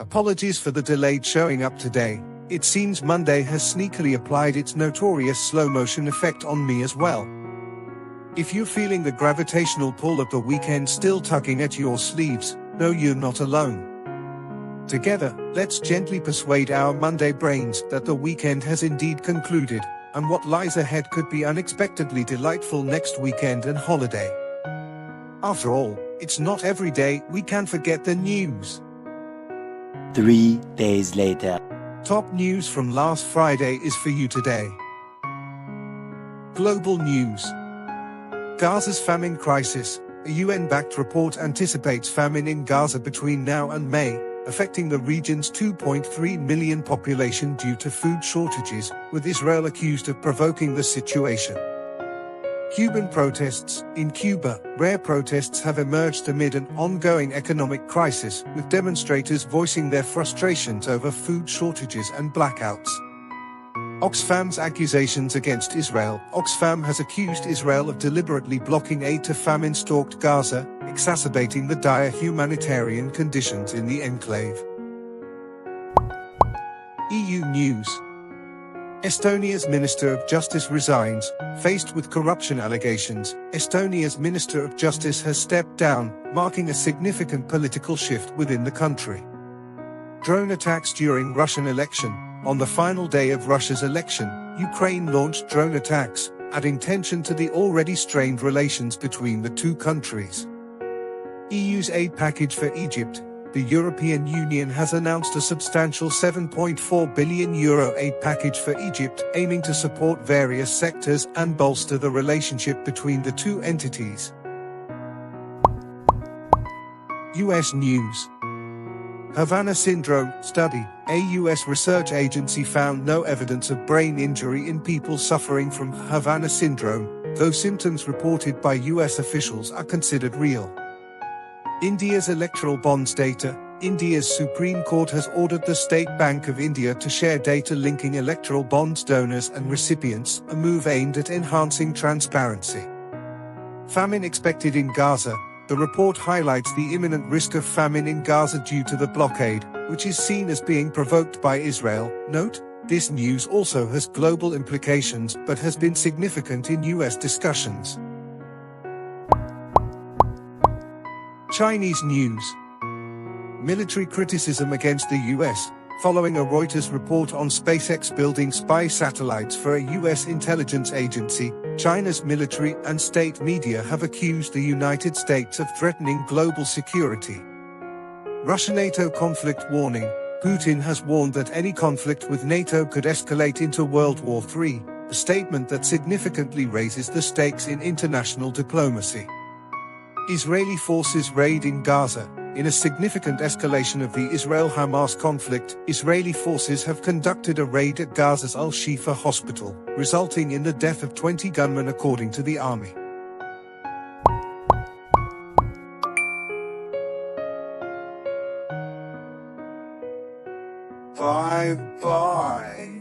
Apologies for the delayed showing up today. It seems Monday has sneakily applied its notorious slow-motion effect on me as well. If you're feeling the gravitational pull of the weekend still tugging at your sleeves, no, you're not alone. Together, let's gently persuade our Monday brains that the weekend has indeed concluded, and what lies ahead could be unexpectedly delightful next weekend and holiday. After all, it's not every day we can forget the news. 3 days later. Top news from last Friday is for you today. Global news. Gaza's famine crisis. A UN-backed report anticipates famine in Gaza between now and May, affecting the region's 2.3 million population due to food shortages, with Israel accused of provoking the situation. Cuban protests. In Cuba, rare protests have emerged amid an ongoing economic crisis, with demonstrators voicing their frustrations over food shortages and blackouts. Oxfam's accusations against Israel. Oxfam has accused Israel of deliberately blocking aid to famine-stalked Gaza, exacerbating the dire humanitarian conditions in the enclave. EU news. Estonia's Minister of Justice resigns, faced with corruption allegations. Estonia's Minister of Justice has stepped down, marking a significant political shift within the country. Drone attacks during Russian election. On the final day of Russia's election, Ukraine launched drone attacks, adding tension to the already strained relations between the two countries. EU's aid package for Egypt. The European Union has announced a substantial €7.4 billion aid package for Egypt, aiming to support various sectors and bolster the relationship between the two entities. US news. Havana Syndrome study. A US research agency found no evidence of brain injury in people suffering from Havana Syndrome, though symptoms reported by US officials are considered real. India's electoral bonds data. India's Supreme Court has ordered the State Bank of India to share data linking electoral bonds donors and recipients, a move aimed at enhancing transparency. Famine expected in Gaza. The report highlights the imminent risk of famine in Gaza due to the blockade, which is seen as being provoked by Israel. Note, this news also has global implications but has been significant in US discussions. Chinese news. Military criticism against the US, following a Reuters report on SpaceX building spy satellites for a US intelligence agency. China's military and state media have accused the United States of threatening global security. Russia-NATO conflict warning. Putin has warned that any conflict with NATO could escalate into World War III, a statement that significantly raises the stakes in international diplomacy. Israeli forces raid in Gaza. In a significant escalation of the Israel-Hamas conflict, Israeli forces have conducted a raid at Gaza's Al-Shifa hospital, resulting in the death of 20 gunmen according to the army. Bye-bye.